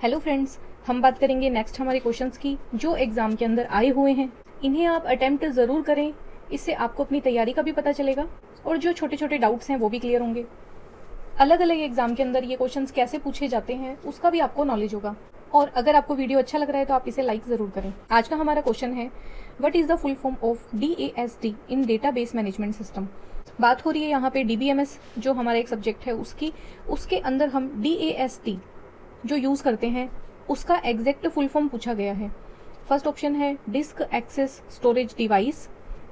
Hello friends, हम बात करेंगे नेक्स्ट हमारे क्वेश्चंस की जो एग्ज़ाम के अंदर आए हुए हैं। इन्हें आप अटेम्प्ट ज़रूर करें, इससे आपको अपनी तैयारी का भी पता चलेगा और जो छोटे छोटे डाउट्स हैं वो भी क्लियर होंगे। अलग अलग एग्ज़ाम के अंदर ये क्वेश्चंस कैसे पूछे जाते हैं उसका भी आपको नॉलेज होगा। और अगर आपको वीडियो अच्छा लग रहा है तो आप इसे लाइक ज़रूर करें। आज का हमारा क्वेश्चन है, what is the full form of DASD in database management system. बात हो रही है यहाँ पे DBMS जो हमारा एक सब्जेक्ट है उसकी। उसके अंदर हम DASD जो यूज़ करते हैं उसका एग्जैक्ट फुल फॉर्म पूछा गया है। फर्स्ट ऑप्शन है डिस्क एक्सेस स्टोरेज डिवाइस,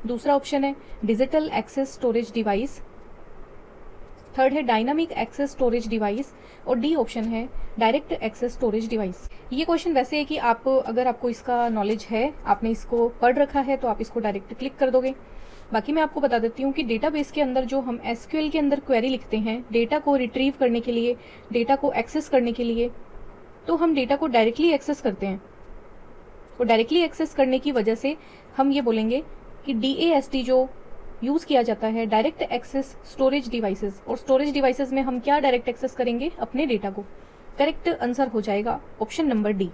दूसरा ऑप्शन है digital access storage device, third है डायनामिक एक्सेस स्टोरेज डिवाइस और डी ऑप्शन है डायरेक्ट एक्सेस स्टोरेज डिवाइस। ये क्वेश्चन वैसे है कि आप अगर आपको इसका नॉलेज है, आपने इसको पढ़ रखा है तो आप इसको डायरेक्ट क्लिक कर दोगे। बाकी मैं आपको बता देती हूँ कि डेटाबेस के अंदर जो हम SQL के अंदर क्वेरी लिखते हैं डेटा को रिट्रीव करने के लिए, डेटा को एक्सेस करने के लिए, तो हम डेटा को डायरेक्टली एक्सेस करते हैं। और डायरेक्टली एक्सेस करने की वजह से हम ये बोलेंगे कि DASD जो यूज़ किया जाता है डायरेक्ट एक्सेस स्टोरेज डिवाइसेस। और स्टोरेज डिवाइसेस में हम क्या डायरेक्ट एक्सेस करेंगे? अपने डेटा को। करेक्ट आंसर हो जाएगा option number D.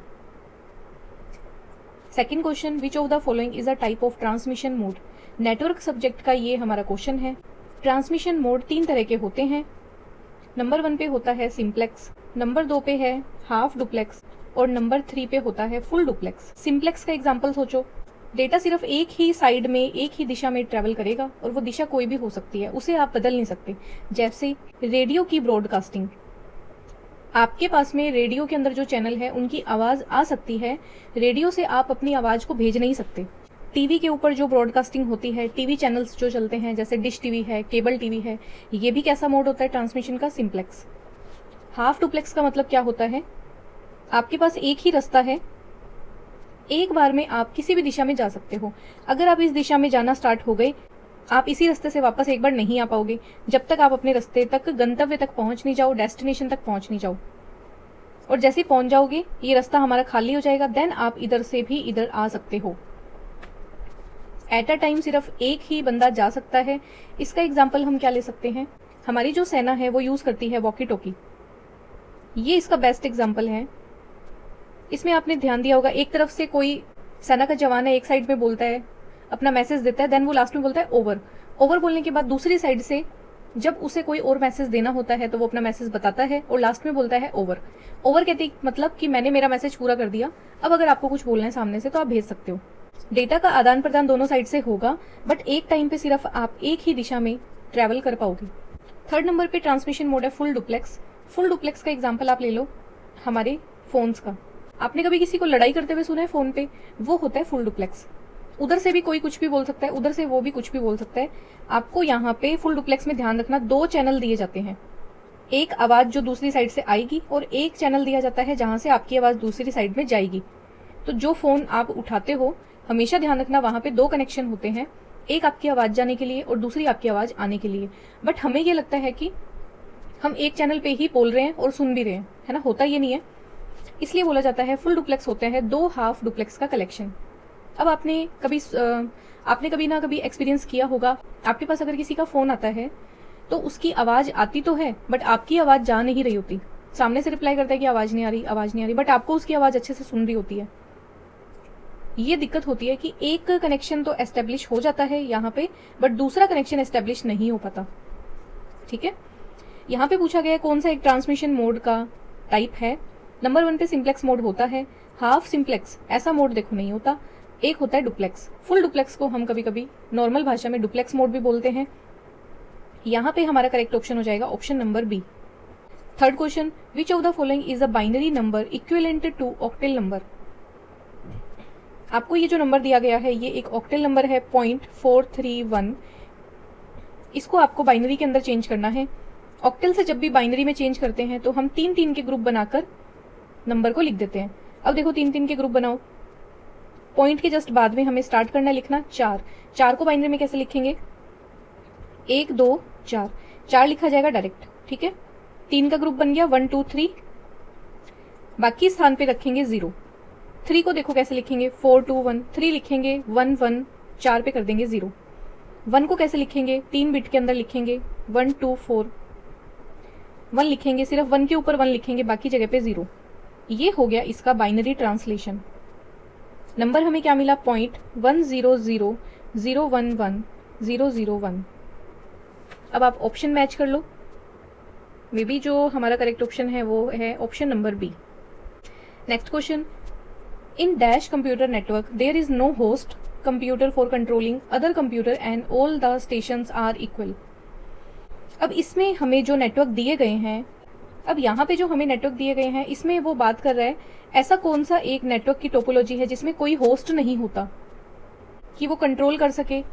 Second question, which of the following is a type of transmission mode. Network subject का ये हमारा क्वेश्चन है। ट्रांसमिशन मोड 3 तरह के होते हैं। नंबर 1 पे होता है सिंप्लेक्स, नंबर 2 पे है हाफ डुप्लेक्स और नंबर 3 पे होता है फुल डुप्लेक्स। सिंप्लेक्स का एग्जांपल सोचो, डेटा सिर्फ एक ही साइड में, एक ही दिशा में ट्रेवल करेगा और वो दिशा कोई भी हो सकती है, उसे आप बदल नहीं सकते। जैसे रेडियो की ब्रॉडकास्टिंग, आपके पास में रेडियो के अंदर जो चैनल है उनकी आवाज़ आ सकती है, रेडियो से आप अपनी आवाज़ को भेज नहीं सकते। टीवी के ऊपर जो ब्रॉडकास्टिंग होती है, टीवी चैनल्स जो चलते हैं जैसे डिश टीवी है, केबल टीवी है, ये भी कैसा मोड होता है ट्रांसमिशन का? सिंप्लेक्स। हाफ डुप्लेक्स का मतलब क्या होता है? आपके पास एक ही रास्ता है, एक बार में आप किसी भी दिशा में जा सकते हो। अगर आप इस दिशा में जाना स्टार्ट हो गए, आप इसी रास्ते से वापस एक बार नहीं आ पाओगे जब तक आप अपने रास्ते तक, गंतव्य तक पहुंच नहीं जाओ, डेस्टिनेशन तक पहुंच नहीं जाओ। और जैसे ही पहुंच जाओगे ये रास्ता हमारा खाली हो जाएगा, देन आप इधर से भी इधर आ सकते हो। एट अ टाइम सिर्फ एक ही बंदा जा सकता है। इसका एग्जाम्पल हम क्या ले सकते हैं? हमारी जो सेना है वो यूज करती है वॉकी टॉकी, ये इसका बेस्ट एग्जाम्पल है। इसमें आपने ध्यान दिया होगा, एक तरफ से कोई सेना का जवान है, एक साइड में बोलता है, अपना मैसेज देता है, देन वो लास्ट में बोलता है ओवर। ओवर बोलने के बाद दूसरी साइड से जब उसे कोई और मैसेज देना होता है तो वो अपना मैसेज बताता है और लास्ट में बोलता है ओवर। ओवर कहते मतलब कि मैंने मेरा मैसेज पूरा कर दिया, अब अगर आपको कुछ बोलना है सामने से तो आप भेज सकते हो। डेटा का आदान प्रदान दोनों साइड से होगा, बट एक टाइम पे सिर्फ आप एक ही दिशा में ट्रेवल कर पाओगे। थर्ड नंबर पे ट्रांसमिशन मोड है फुल डुप्लेक्स। फुल डुप्लेक्स का एग्जाम्पल आप ले लो हमारे फोन्स का। आपने कभी किसी को लड़ाई करते हुए सुना है फोन पे? वो होता है फुल डुप्लेक्स। उधर से भी कोई कुछ भी बोल सकता है, उधर से वो भी कुछ भी बोल सकता है। आपको यहाँ पे फुल डुप्लेक्स में ध्यान रखना, 2 चैनल दिए जाते हैं, एक आवाज जो दूसरी साइड से आएगी और एक चैनल दिया जाता है जहां से आपकी आवाज दूसरी साइड में जाएगी। तो जो फोन आप उठाते हो हमेशा ध्यान रखना वहां पे 2 कनेक्शन होते हैं, एक आपकी आवाज जाने के लिए और दूसरी आपकी आवाज आने के लिए। बट हमें ये लगता है कि हम एक चैनल पे ही बोल रहे हैं और सुन भी रहे हैं, है ना? होता ये नहीं है, इसलिए बोला जाता है फुल डुप्लेक्स होते हैं 2 हाफ डुप्लेक्स का कलेक्शन। अब आपने कभी ना कभी एक्सपीरियंस किया होगा, आपके पास अगर किसी का फोन आता है तो उसकी आवाज आती तो है बट आपकी आवाज जा नहीं रही होती। सामने से रिप्लाई करता है कि आवाज नहीं आ रही, आवाज नहीं आ रही, बट आपको उसकी आवाज अच्छे से सुन रही होती है। ये दिक्कत होती है कि एक कनेक्शन तो एस्टेब्लिश हो जाता है यहाँ पे, बट दूसरा कनेक्शन एस्टेब्लिश नहीं हो पाता। ठीक है, यहाँ पे पूछा गया कौन सा एक ट्रांसमिशन मोड का टाइप है। नंबर 1 पे सिंप्लेक्स मोड होता है। हाफ सिंप्लेक्स ऐसा मोड देखो नहीं होता, एक होता है डुप्लेक्स। फुल डुप्लेक्स को हम कभी कभी नॉर्मल भाषा में डुप्लेक्स मोड भी बोलते हैं। यहाँ पे हमारा करेक्ट ऑप्शन हो जाएगा option number B. Third question, which of the following is a binary number equivalent to octal number. आपको ये जो नंबर दिया गया है ये एक ऑक्टेल नंबर है 0.431। इसको आपको बाइनरी के अंदर चेंज करना है। ऑक्टेल से जब भी बाइनरी में चेंज करते हैं तो हम 3-3 के ग्रुप बनाकर नंबर को लिख देते हैं। अब देखो 3-3 के ग्रुप बनाओ, पॉइंट के जस्ट बाद में हमें स्टार्ट करना लिखना 4। 4 को बाइनरी में कैसे लिखेंगे? 1 2 4, 4 लिखा जाएगा डायरेक्ट। ठीक है, 3 का ग्रुप बन गया 1 2 3, बाकी स्थान पे रखेंगे 0। 3 को देखो कैसे लिखेंगे? 4 2 1, 3 लिखेंगे 1 1, 4 पे कर देंगे 0। 1 को कैसे लिखेंगे? 3 बिट के अंदर लिखेंगे 1 2 4, 1 लिखेंगे, सिर्फ 1 के ऊपर 1 लिखेंगे, बाकी जगह पे 0। ये हो गया इसका बाइनरी ट्रांसलेशन। नंबर हमें क्या मिला, 0.100011001। अब आप ऑप्शन मैच कर लो, मे बी जो हमारा करेक्ट ऑप्शन है वो है option number B. Next question, in dash computer network there is no host computer for controlling other computer and all the stations are equal. अब इसमें हमें जो नेटवर्क दिए गए हैं, अब यहाँ पे जो हमें नेटवर्क दिए गए हैं इसमें वो बात कर रहा है ऐसा कौन सा एक नेटवर्क की टोपोलॉजी है जिसमें कोई होस्ट नहीं होता कि वो कंट्रोल कर सके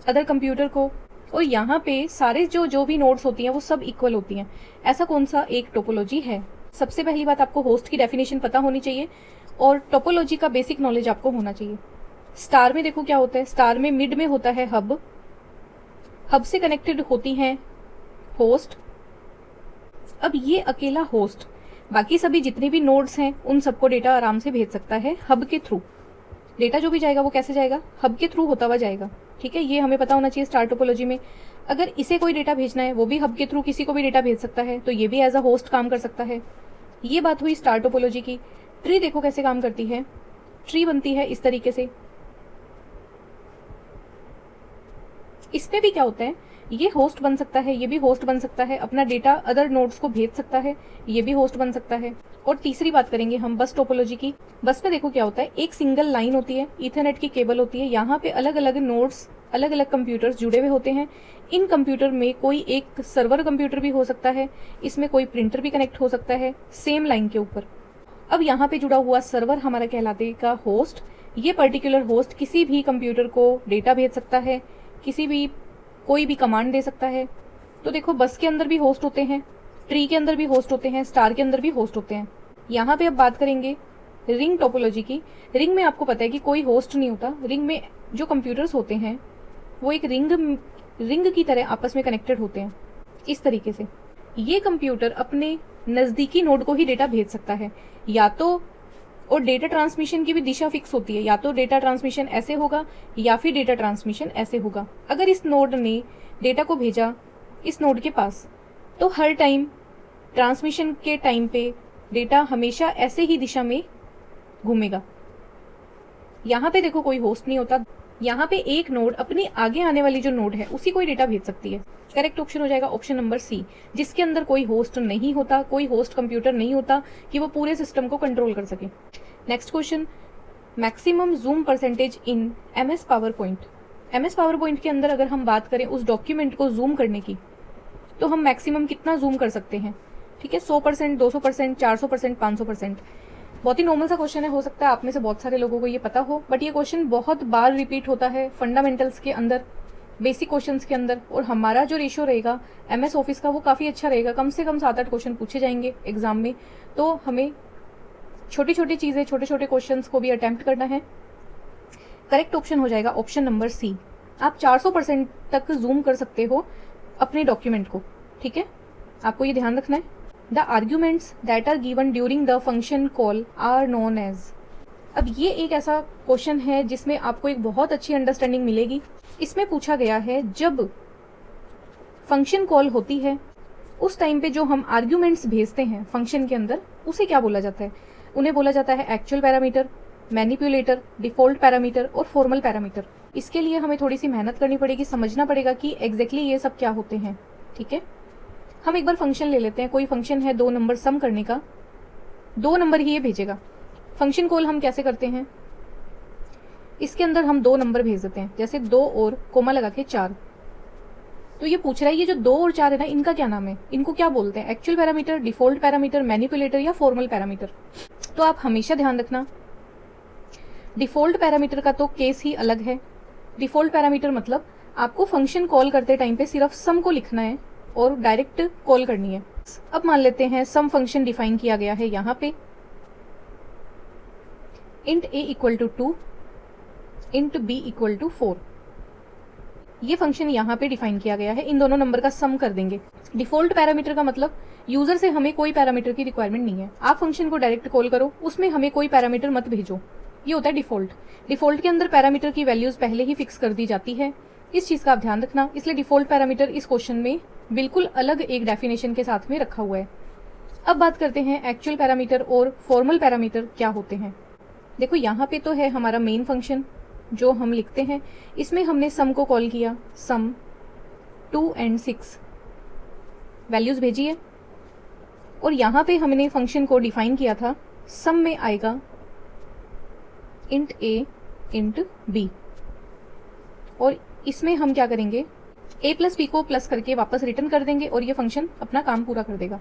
अदर कंप्यूटर को, और यहाँ पे सारे जो भी नोड्स होती हैं वो सब इक्वल होती हैं। ऐसा कौन सा एक टोपोलॉजी है? सबसे पहली बात, आपको होस्ट की डेफिनेशन पता होनी चाहिए और टोपोलॉजी का बेसिक नॉलेज आपको होना चाहिए। स्टार में देखो क्या होता है, स्टार में मिड में होता है हब, हब से कनेक्टेड होती हैं होस्ट। अब ये अकेला होस्ट बाकी सभी जितने भी नोड्स हैं उन सबको डेटा आराम से भेज सकता है हब के थ्रू। डेटा जो भी जाएगा वो कैसे जाएगा, हब के थ्रू होता हुआ जाएगा। ठीक है, ये हमें पता होना चाहिए स्टार टोपोलॉजी में। अगर इसे कोई डेटा भेजना है वो भी हब के थ्रू किसी को भी डेटा भेज सकता है, तो ये भी एज अ होस्ट काम कर सकता है। ये बात हुई स्टार टोपोलॉजी की। ट्री देखो कैसे काम करती है, ट्री बनती है इस तरीके से। इसमें भी क्या होता है, ये होस्ट बन सकता है, ये भी होस्ट बन सकता है, अपना डेटा अदर नोड्स को भेज सकता है, ये भी होस्ट बन सकता है। और तीसरी बात करेंगे हम बस टोपोलॉजी की। बस में देखो क्या होता है, एक सिंगल लाइन होती है, ईथरनेट की केबल होती है, यहाँ पे अलग अलग नोड्स, अलग अलग कंप्यूटर्स जुड़े हुए होते हैं। इन कंप्यूटर में कोई एक सर्वर कंप्यूटर भी हो सकता है, इसमें कोई प्रिंटर भी कनेक्ट हो सकता है सेम लाइन के ऊपर। अब यहाँ पे जुड़ा हुआ सर्वर हमारा कहलातेगा होस्ट। ये पर्टिकुलर होस्ट किसी भी कंप्यूटर को डेटा भेज सकता है, किसी भी कोई भी कमांड दे सकता है। तो देखो बस के अंदर भी होस्ट होते हैं, ट्री के अंदर भी होस्ट होते हैं, स्टार के अंदर भी होस्ट होते हैं। यहाँ पे अब बात करेंगे रिंग टोपोलॉजी की। रिंग में आपको पता है कि कोई होस्ट नहीं होता। रिंग में जो कंप्यूटर्स होते हैं वो एक रिंग की तरह आपस में कनेक्टेड होते हैं इस तरीके से। ये कंप्यूटर अपने नजदीकी नोड को ही डेटा भेज सकता है या तो, और डेटा ट्रांसमिशन की भी दिशा फिक्स होती है, या तो डेटा ट्रांसमिशन ऐसे होगा या फिर डेटा ट्रांसमिशन ऐसे होगा। अगर इस नोड ने डेटा को भेजा इस नोड के पास, तो हर टाइम ट्रांसमिशन के टाइम पे डेटा हमेशा ऐसे ही दिशा में घूमेगा। यहाँ पे देखो कोई होस्ट नहीं होता, यहाँ पे एक नोड अपनी आगे आने वाली जो नोड है उसी को ही डेटा भेज सकती है। करेक्ट ऑप्शन हो जाएगा ऑप्शन नंबर सी, जिसके अंदर कोई होस्ट नहीं होता, कोई होस्ट कंप्यूटर नहीं होता कि वो पूरे सिस्टम को कंट्रोल कर सके। Next question, maximum zoom percentage in MS power point. MS power point के अंदर अगर हम बात करें उस डॉक्यूमेंट को जूम करने की, तो हम मैक्सिमम कितना जूम कर सकते हैं? ठीक है, 100%, 200%, 400%, 500%। बहुत ही नॉर्मल सा क्वेश्चन है, हो सकता है आप में से बहुत सारे लोगों को ये पता हो, बट ये क्वेश्चन बहुत बार रिपीट होता है फंडामेंटल्स के अंदर, बेसिक क्वेश्चंस के अंदर। और हमारा जो रेशियो रहेगा MS ऑफिस का वो काफ़ी अच्छा रहेगा, कम से कम 7-8 क्वेश्चन पूछे जाएंगे एग्जाम में। तो हमें छोटी छोटी चीज़ें, छोटे छोटे क्वेश्चंस को भी अटेम्प्ट करना है। करेक्ट ऑप्शन हो जाएगा ऑप्शन नंबर सी। आप 400% तक जूम कर सकते हो अपने डॉक्यूमेंट को। ठीक है, आपको ये ध्यान रखना है। The arguments that are given during the function call are known as. अब ये एक ऐसा क्वेश्चन है जिसमें आपको एक बहुत अच्छी अंडरस्टैंडिंग मिलेगी। इसमें पूछा गया है जब फंक्शन कॉल होती है उस टाइम पे जो हम आर्ग्यूमेंट्स भेजते हैं फंक्शन के अंदर, उसे क्या बोला जाता है? उन्हें बोला जाता है actual parameter, manipulator, default parameter और फॉर्मल पैरामीटर। इसके लिए हमें थोड़ी सी मेहनत करनी पड़ेगी, समझना पड़ेगा कि एग्जैक्टली ये सब क्या होते हैं। ठीक है, हम एक बार फंक्शन ले लेते हैं। कोई फंक्शन है 2 नंबर सम करने का, 2 नंबर ही ये भेजेगा। फंक्शन कॉल हम कैसे करते हैं, इसके अंदर हम 2 नंबर भेज देते हैं, जैसे 2 और कोमा लगा के 4। तो ये पूछ रहा है ये जो 2 और 4 है ना, इनका क्या नाम है, इनको क्या बोलते हैं? Actual parameter, default parameter, manipulator या फॉर्मल पैरामीटर। तो आप हमेशा ध्यान रखना, डिफॉल्ट पैरामीटर का तो केस ही अलग है। डिफॉल्ट पैरामीटर मतलब आपको फंक्शन कॉल करते टाइम पे सिर्फ सम को लिखना है और डायरेक्ट कॉल करनी है। अब मान लेते हैं सम फंक्शन डिफाइन किया गया है यहाँ पे, int a equal to 2, int b equal to 4। ये फंक्शन यहाँ पे डिफाइन किया गया है, इन दोनों नंबर का सम कर देंगे। डिफॉल्ट पैरामीटर का मतलब यूजर से हमें कोई पैरामीटर की रिक्वायरमेंट नहीं है, आप फंक्शन को डायरेक्ट कॉल करो, उसमें हमें कोई पैरामीटर मत भेजो। ये होता है डिफॉल्ट। डिफॉल्ट के अंदर पैरामीटर की वैल्यूज पहले ही फिक्स कर दी जाती है, इस चीज का आप ध्यान रखना। इसलिए डिफॉल्ट पैरामीटर इस क्वेश्चन में बिल्कुल अलग एक डेफिनेशन के साथ में रखा हुआ है। अब बात करते हैं एक्चुअल पैरामीटर और फॉर्मल पैरामीटर क्या होते हैं। देखो यहाँ पे तो है हमारा मेन फंक्शन जो हम लिखते हैं, इसमें हमने सम को कॉल किया, सम 2 and 6 वैल्यूज भेजी है, और यहाँ पे हमने फंक्शन को डिफाइन किया था, सम में आएगा इंट a इंट b, और इसमें हम क्या करेंगे, a प्लस b को प्लस करके वापस रिटर्न कर देंगे और ये फंक्शन अपना काम पूरा कर देगा।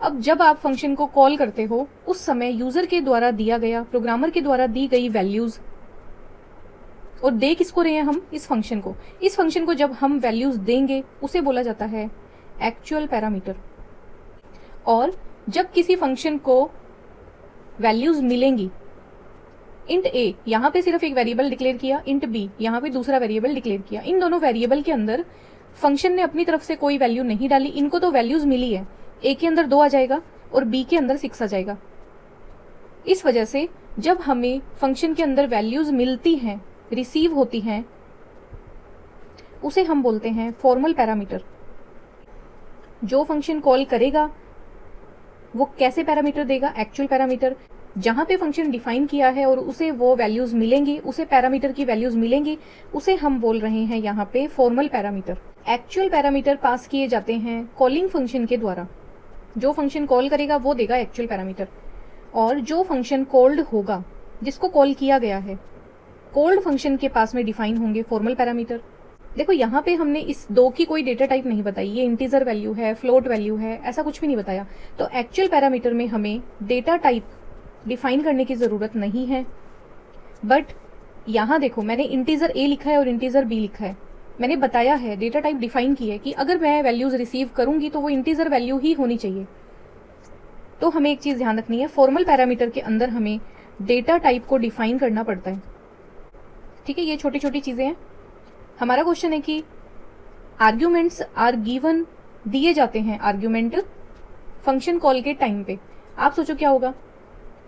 अब जब आप फंक्शन को कॉल करते हो उस समय यूजर के द्वारा दिया गया, प्रोग्रामर के द्वारा दी गई वैल्यूज, और दे किसको रहे हैं हम, इस फंक्शन को। इस फंक्शन को जब हम वैल्यूज देंगे उसे बोला जाता है एक्चुअल पैरामीटर। और जब किसी फंक्शन को वैल्यूज मिलेंगी, इंट a यहाँ पे सिर्फ एक वेरिएबल डिक्लेयर किया, इंट b यहाँ पे दूसरा वेरिएबल डिक्लेयर किया, इन दोनों वेरिएबल के अंदर फंक्शन ने अपनी तरफ से कोई वैल्यू नहीं डाली, इनको तो वैल्यूज मिली है, a के अंदर 2 आ जाएगा और b के अंदर 6 आ जाएगा। इस वजह से जब हमें फंक्शन के अंदर वैल्यूज मिलती हैं, रिसीव होती हैं, उसे हम बोलते हैं फॉर्मल पैरामीटर। जो फंक्शन कॉल करेगा वो कैसे पैरामीटर देगा, एक्चुअल पैरामीटर। जहां पे फंक्शन डिफाइन किया है और उसे वो वैल्यूज मिलेंगी, उसे पैरामीटर की वैल्यूज मिलेंगी, उसे हम बोल रहे हैं यहाँ पे formal parameter. Actual parameter pass किए जाते हैं कॉलिंग फंक्शन के द्वारा। जो फंक्शन कॉल करेगा वो देगा एक्चुअल पैरामीटर, और जो फंक्शन कॉल्ड होगा, जिसको कॉल किया गया है, कॉल्ड फंक्शन के पास में डिफाइन होंगे फॉर्मल पैरामीटर। देखो यहाँ पे हमने इस 2 की कोई डेटा टाइप नहीं बताई, ये इंटीजर वैल्यू है, फ्लोट वैल्यू है, ऐसा कुछ भी नहीं बताया। तो एक्चुअल पैरामीटर में हमें डेटा टाइप डिफाइन करने की जरूरत नहीं है। बट यहाँ देखो मैंने इंटीजर a लिखा है और इंटीजर b लिखा है, मैंने बताया है, डेटा टाइप डिफाइन की है कि अगर मैं वैल्यूज रिसीव करूंगी तो वो इंटीजर वैल्यू ही होनी चाहिए। तो हमें एक चीज ध्यान रखनी है, फॉर्मल पैरामीटर के अंदर हमें डेटा टाइप को डिफाइन करना पड़ता है। ठीक है, ये छोटी छोटी चीजें हैं। हमारा क्वेश्चन है कि आर्ग्यूमेंट्स आर गिवन, दिए जाते हैं आर्ग्यूमेंट फंक्शन कॉल के टाइम पे। आप सोचो क्या होगा,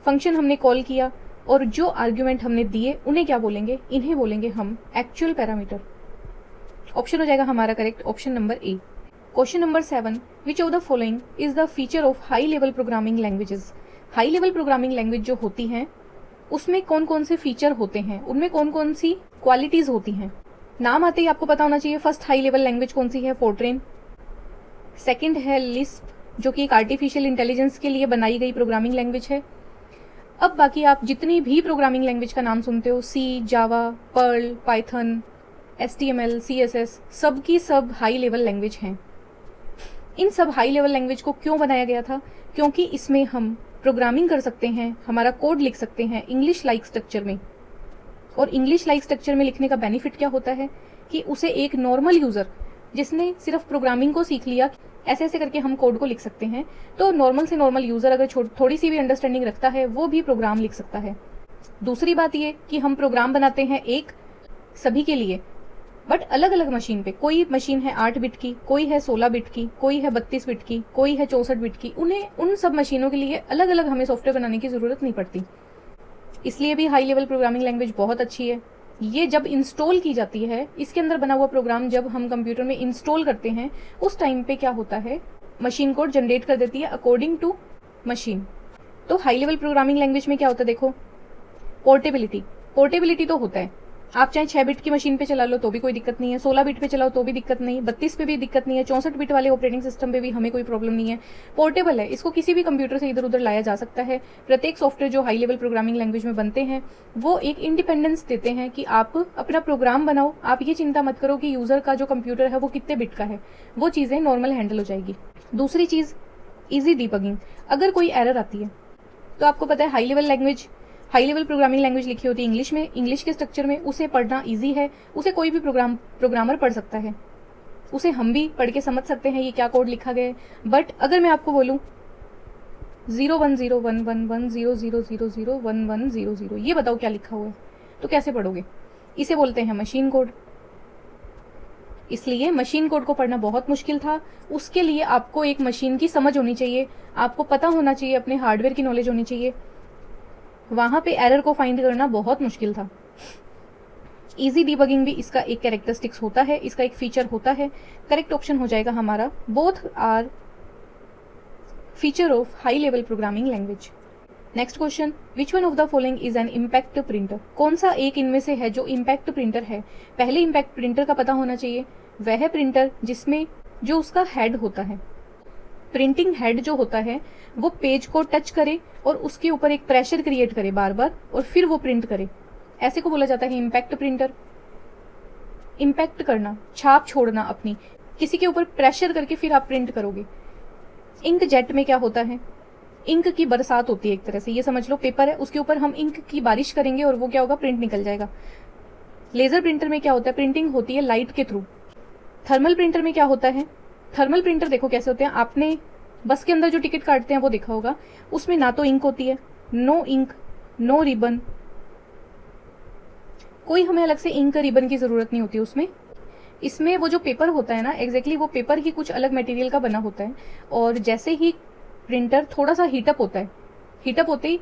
फंक्शन हमने कॉल किया और जो आर्ग्यूमेंट हमने दिए उन्हें क्या बोलेंगे, इन्हें बोलेंगे हम एक्चुअल पैरामीटर। ऑप्शन हो जाएगा हमारा correct option number A. Question number 7, which of the following is the feature of high level programming languages. High level programming language जो होती हैं उसमें कौन कौन से फीचर होते हैं, उनमें कौन कौन सी क्वालिटीज होती हैं। नाम आते ही आपको पता होना चाहिए, फर्स्ट हाई लेवल लैंग्वेज कौन सी है, फोर्ट्रेन। सेकंड है लिस्प, जो कि एक आर्टिफिशियल इंटेलिजेंस के लिए बनाई गई प्रोग्रामिंग लैंग्वेज है। अब बाकी आप जितनी भी प्रोग्रामिंग लैंग्वेज का नाम सुनते हो, सी, जावा, पर्ल, पाइथन, HTML, CSS, सब की सब हाई लेवल लैंग्वेज हैं। इन सब हाई लेवल लैंग्वेज को क्यों बनाया गया था, क्योंकि इसमें हम प्रोग्रामिंग कर सकते हैं, हमारा कोड लिख सकते हैं इंग्लिश लाइक स्ट्रक्चर में। और इंग्लिश लाइक स्ट्रक्चर में लिखने का बेनिफिट क्या होता है कि उसे एक नॉर्मल यूजर जिसने सिर्फ प्रोग्रामिंग को सीख लिया, ऐसे ऐसे करके हम कोड को लिख सकते हैं, तो नॉर्मल से नॉर्मल यूजर अगर थोड़ी सी भी अंडरस्टैंडिंग रखता है वो भी प्रोग्राम लिख सकता है। दूसरी बात ये कि हम प्रोग्राम बनाते हैं एक सभी के लिए, बट अलग अलग मशीन पे। कोई मशीन है 8 बिट की, कोई है 16 बिट की, कोई है 32 बिट की, कोई है 64 बिट की। उन सब मशीनों के लिए अलग अलग हमें सॉफ्टवेयर बनाने की जरूरत नहीं पड़ती। इसलिए भी हाई लेवल प्रोग्रामिंग लैंग्वेज बहुत अच्छी है। ये जब इंस्टॉल की जाती है, इसके अंदर बना हुआ प्रोग्राम जब हम कंप्यूटर में इंस्टॉल करते हैं, उस टाइम पे क्या होता है, मशीन कोड जनरेट कर देती है अकॉर्डिंग टू मशीन। तो हाई लेवल प्रोग्रामिंग लैंग्वेज में क्या होता है, देखो पोर्टेबिलिटी तो होता है। आप चाहे 6 बिट की मशीन पे चला लो तो भी कोई दिक्कत नहीं है, 16 बिट पे चलाओ तो भी दिक्कत नहीं, 32 पे भी दिक्कत नहीं है, 64 बिट वाले ऑपरेटिंग सिस्टम पे भी हमें कोई प्रॉब्लम नहीं है। पोर्टेबल है, इसको किसी भी कंप्यूटर से इधर उधर लाया जा सकता है। प्रत्येक सॉफ्टवेयर जो हाई लेवल प्रोग्रामिंग लैंग्वेज में बनते हैं वो एक इंडिपेंडेंस देते हैं कि आप अपना प्रोग्राम बनाओ, आप ये चिंता मत करो कि यूजर का जो कंप्यूटर है वो कितने बिट का है, वो चीजें नॉर्मल हैंडल हो जाएगी। दूसरी चीज, ईजी डिबगिंग। अगर कोई एरर आती है तो आपको पता है हाई लेवल प्रोग्रामिंग लैंग्वेज लिखी होती है इंग्लिश में, इंग्लिश के स्ट्रक्चर में, उसे पढ़ना इजी है, उसे कोई भी प्रोग्रामर पढ़ सकता है, उसे हम भी पढ़ के समझ सकते हैं ये क्या कोड लिखा गया है। बट अगर मैं आपको बोलूं 01011100001100 ये बताओ क्या लिखा हुआ है, तो कैसे पढ़ोगे? इसे बोलते हैं मशीन कोड। इसलिए मशीन कोड को पढ़ना बहुत मुश्किल था। उसके लिए आपको एक मशीन की समझ होनी चाहिए, आपको पता होना चाहिए, अपने हार्डवेयर की नॉलेज होनी चाहिए। वहां पे एरर को फाइंड करना बहुत मुश्किल था। इजी डिबगिंग भी इसका एक कैरेक्टरिस्टिक्स होता है, इसका एक फीचर होता है। करेक्ट ऑप्शन हो जाएगा हमारा both are feature of high level programming language. Next question, which one of the following is an impact printer? कौन सा एक इनमें से है जो इम्पैक्ट प्रिंटर है? पहले इम्पैक्ट प्रिंटर का पता होना चाहिए। वह प्रिंटर जिसमें जो उसका हेड होता है, प्रिंटिंग हेड जो होता है वो पेज को टच करे और उसके ऊपर एक प्रेशर क्रिएट करे बार बार और फिर वो प्रिंट करे, ऐसे को बोला जाता है इम्पैक्ट प्रिंटर। इम्पैक्ट करना, छाप छोड़ना अपनी, किसी के ऊपर प्रेशर करके फिर आप प्रिंट करोगे। इंक जेट में क्या होता है? इंक की बरसात होती है एक तरह से, ये समझ लो पेपर है उसके ऊपर हम इंक की बारिश करेंगे और वो क्या होगा, प्रिंट निकल जाएगा। लेजर प्रिंटर में क्या होता है? प्रिंटिंग होती है लाइट के थ्रू। थर्मल प्रिंटर में क्या होता है? थर्मल प्रिंटर देखो कैसे होते हैं, आपने बस के अंदर जो टिकट काटते हैं वो देखा होगा, उसमें ना तो इंक होती है, नो इंक, नो रिबन, कोई हमें अलग से इंक रिबन की जरूरत नहीं होती उसमें। इसमें वो जो पेपर होता है ना, एग्जैक्टली वो पेपर ही कुछ अलग मटेरियल का बना होता है और जैसे ही प्रिंटर थोड़ा सा हीटअप होता है, हीटअप होते ही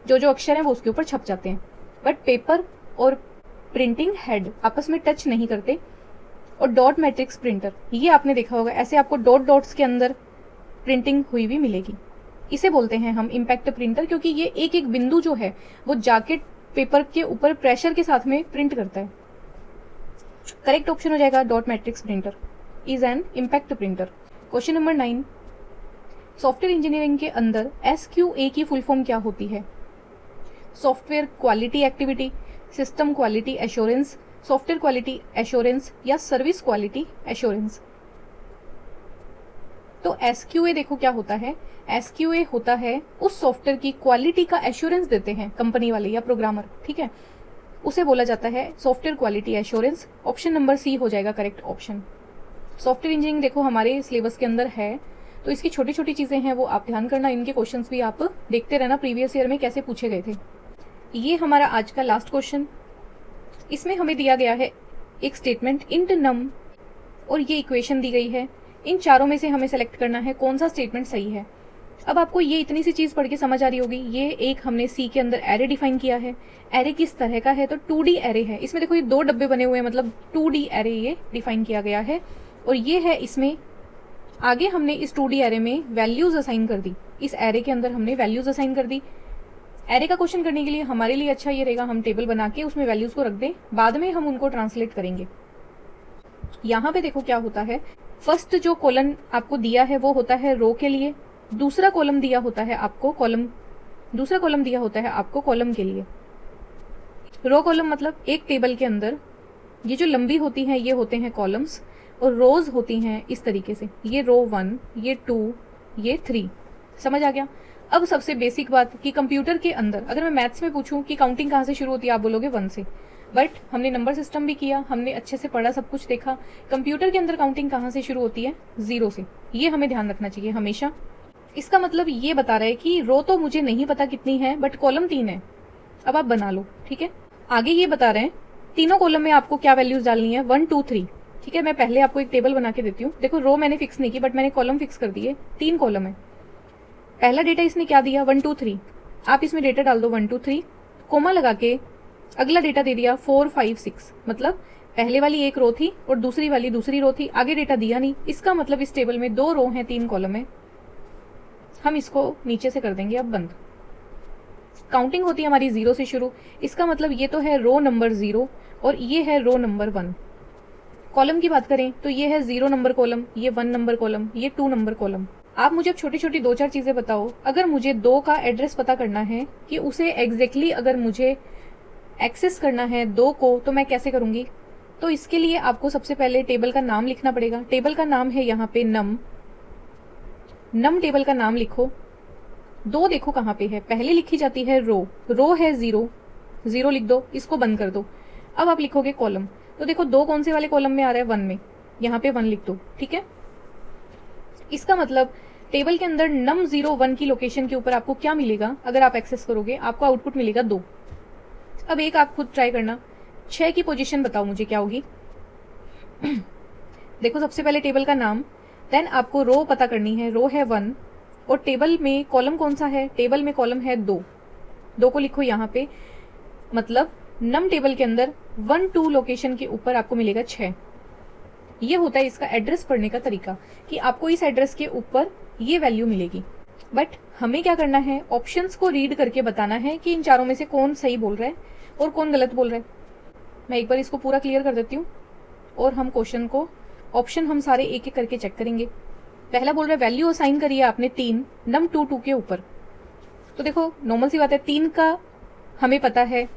जो जो अक्षर हैं वो उसके ऊपर छप जाते हैं। बट पेपर और प्रिंटिंग हेड आपस में टच नहीं करते। और डॉट मैट्रिक्स प्रिंटर, ये आपने देखा होगा, ऐसे आपको डॉट डॉट्स के अंदर प्रिंटिंग हुई भी मिलेगी। इसे बोलते हैं हम इम्पैक्ट प्रिंटर, क्योंकि ये एक एक बिंदु जो है वो जाके पेपर के ऊपर प्रेशर के साथ में प्रिंट करता है। करेक्ट ऑप्शन हो जाएगा dot matrix printer is an impact printer. Question number 9, software engineering के अंदर SQA की फुल फॉर्म क्या होती है? Software quality activity, system quality assurance, software quality assurance या सर्विस क्वालिटी एश्योरेंस। तो SQA देखो क्या होता है, SQA होता है उस सॉफ्टवेयर की क्वालिटी का एश्योरेंस देते हैं कंपनी वाले या प्रोग्रामर, ठीक है, उसे बोला जाता है software quality assurance. Option number C हो जाएगा करेक्ट ऑप्शन। सॉफ्टवेयर इंजीनियरिंग देखो हमारे सिलेबस के अंदर है, तो इसकी छोटी छोटी चीजें हैं वो आप ध्यान करना, इनके क्वेश्चंस भी आप देखते रहना प्रीवियस ईयर में कैसे पूछे गए थे। ये हमारा आज का लास्ट क्वेश्चन, इसमें हमें दिया गया है एक स्टेटमेंट इंट नम और ये इक्वेशन दी गई है। इन चारों में से हमें सेलेक्ट करना है कौन सा स्टेटमेंट सही है। अब आपको ये इतनी सी चीज पढ़ के समझ आ रही होगी, ये एक हमने सी के अंदर एरे डिफाइन किया है। एरे किस तरह का है? तो 2D एरे है। इसमें देखो ये 2 डब्बे बने हुए हैं, मतलब 2D एरे ये डिफाइन किया गया है। और ये है इसमें आगे हमने इस 2D एरे में वैल्यूज असाइन कर दी, इस एरे के अंदर हमने वैल्यूज असाइन कर दी। एरे का क्वेश्चन करने के लिए हमारे लिए अच्छा ये रहेगा हम टेबल बना के उसमें वैल्यूज को रख दें, बाद में हम उनको ट्रांसलेट करेंगे। यहाँ पे देखो क्या होता है, फर्स्ट जो कॉलम आपको दिया है वो होता है रो के लिए, दूसरा कॉलम दिया होता है आपको कॉलम के लिए। रो कॉलम मतलब एक टेबल के अंदर ये जो लंबी होती हैं ये होते हैं कॉलम्स और रोज होती हैं इस तरीके से, ये रो 1, ये 2, ये 3। समझ आ गया? अब सबसे बेसिक बात कि कंप्यूटर के अंदर अगर मैं मैथ्स में पूछूं कि काउंटिंग कहाँ से शुरू होती है, आप बोलोगे 1 से, बट हमने नंबर सिस्टम भी किया, हमने अच्छे से पढ़ा, सब कुछ देखा। कंप्यूटर के अंदर काउंटिंग कहाँ से शुरू होती है? 0 से। ये हमें ध्यान रखना चाहिए हमेशा। इसका मतलब ये बता रहा है कि रो तो मुझे नहीं पता कितनी है, बट कॉलम 3 है। अब आप बना लो, ठीक है। आगे ये बता रहे हैं तीनों कॉलम में आपको क्या वैल्यूज डालनी है, 1, 2, 3, ठीक है। मैं पहले आपको एक टेबल बना के देती हूँ। देखो रो मैंने फिक्स नहीं की, बट मैंने कॉलम फिक्स कर दिए। 3 कॉलम है। पहला डेटा इसने क्या दिया, 1, 2, 3। आप इसमें डेटा डाल दो 1, 2, 3, कोमा लगा के अगला डेटा दे दिया 4, 5, 6। मतलब पहले वाली एक रो थी और दूसरी वाली दूसरी रो थी, आगे डेटा दिया नहीं। इसका मतलब इस टेबल में 2 रो हैं, 3 कॉलम है। हम इसको नीचे से कर देंगे अब बंद। काउंटिंग होती है हमारी 0 से शुरू। इसका मतलब ये तो है रो नंबर 0 और ये है रो नंबर 1। कॉलम की बात करें तो ये है 0 नंबर कॉलम, ये 1 नंबर कॉलम, ये 2 नंबर कॉलम। आप मुझे अब छोटी छोटी 2-4 चीजें बताओ। अगर मुझे 2 का एड्रेस पता करना है कि उसे एग्जैक्टली अगर मुझे एक्सेस करना है 2 को, तो मैं कैसे करूंगी? तो इसके लिए आपको सबसे पहले टेबल का नाम लिखना पड़ेगा। टेबल का नाम है यहाँ पे नम टेबल का नाम लिखो। 2 देखो कहाँ पे है, पहले लिखी जाती है रो है 0 लिख दो, इसको बंद कर दो। अब आप लिखोगे कॉलम, तो देखो 2 कौन से वाले कॉलम में आ रहा है, 1 में, यहाँ पे 1 लिख दो, ठीक है। इसका मतलब टेबल के अंदर num 0, 1 की लोकेशन के ऊपर आपको क्या मिलेगा? अगर आप एक्सेस करोगे आपको आउटपुट मिलेगा 2। अब एक आप खुद ट्राई करना, 6 की पोजीशन बताओ मुझे क्या होगी। देखो सबसे पहले टेबल का नाम, देन आपको रो पता करनी है, रो है 1 और टेबल में कॉलम कौन सा है? टेबल में कॉलम है 2 को लिखो यहाँ पे। मतलब नम टेबल के अंदर 1, 2 लोकेशन के ऊपर आपको मिलेगा 6। ये होता है इसका एड्रेस पढ़ने का तरीका कि आपको इस एड्रेस के ऊपर ये वैल्यू मिलेगी। बट हमें क्या करना है, ऑप्शंस को रीड करके बताना है कि इन चारों में से कौन सही बोल रहा है और कौन गलत बोल रहा है। मैं एक बार इसको पूरा क्लियर कर देती हूँ और हम क्वेश्चन को ऑप्शन हम सारे एक एक करके चेक करेंगे। पहला बोल रहा है वैल्यू असाइन करिए आपने 3 नम 2 के ऊपर। तो देखो नॉर्मल सी बात है, 3 का हमें पता है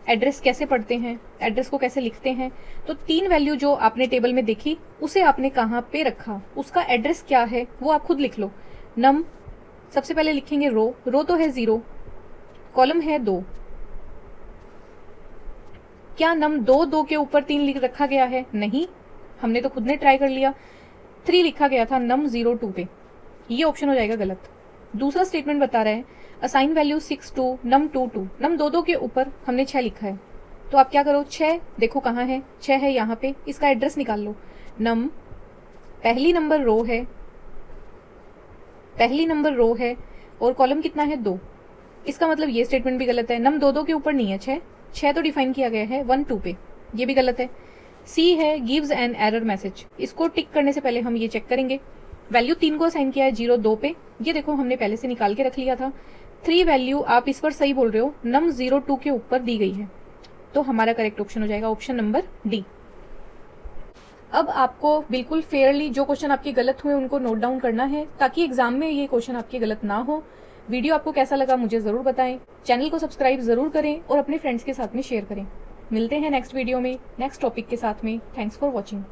एड्रेस कैसे पढ़ते हैं, एड्रेस को कैसे लिखते हैं। तो 3 वैल्यू जो आपने टेबल में देखी उसे आपने कहाँ पे रखा, उसका एड्रेस क्या है वो आप खुद लिख लो। नम सबसे पहले लिखेंगे रो तो है 0, कॉलम है 2। क्या नम 2 के ऊपर 3 लिख रखा गया है? नहीं, हमने तो खुद ने ट्राई कर लिया। 3 लिखा गया था नम 02 पे, ये ऑप्शन हो जाएगा गलत। दूसरा स्टेटमेंट बता रहा है असाइन वैल्यू 6 टू नम 2 नम 2 के ऊपर हमने 6 लिखा है। तो आप क्या करो, 6 देखो कहाँ है, 6 है यहाँ पे, इसका एड्रेस निकाल लो। नम पहली नंबर रो है और कॉलम कितना है 2। इसका मतलब ये स्टेटमेंट भी गलत है, नम 2 के ऊपर नहीं है, 6 तो डिफाइन किया गया है 1 2 पे, ये भी गलत है। सी है गिव्स एन एरर मैसेज, इसको टिक करने से पहले हम ये चेक करेंगे। वैल्यू 3 को असाइन किया है 02 पे, ये देखो हमने पहले से निकाल के रख लिया था। 3 वैल्यू आप इस पर सही बोल रहे हो, नम 02 के ऊपर दी गई है, तो हमारा करेक्ट ऑप्शन हो जाएगा ऑप्शन नंबर डी। अब आपको बिल्कुल फेयरली जो क्वेश्चन आपके गलत हुए उनको नोट डाउन करना है, ताकि एग्जाम में ये क्वेश्चन आपके गलत ना हो। वीडियो आपको कैसा लगा मुझे जरूर बताएं, चैनल को सब्सक्राइब जरूर करें और अपने फ्रेंड्स के साथ में शेयर करें। मिलते हैं नेक्स्ट वीडियो में नेक्स्ट टॉपिक के साथ में। Thanks for watching.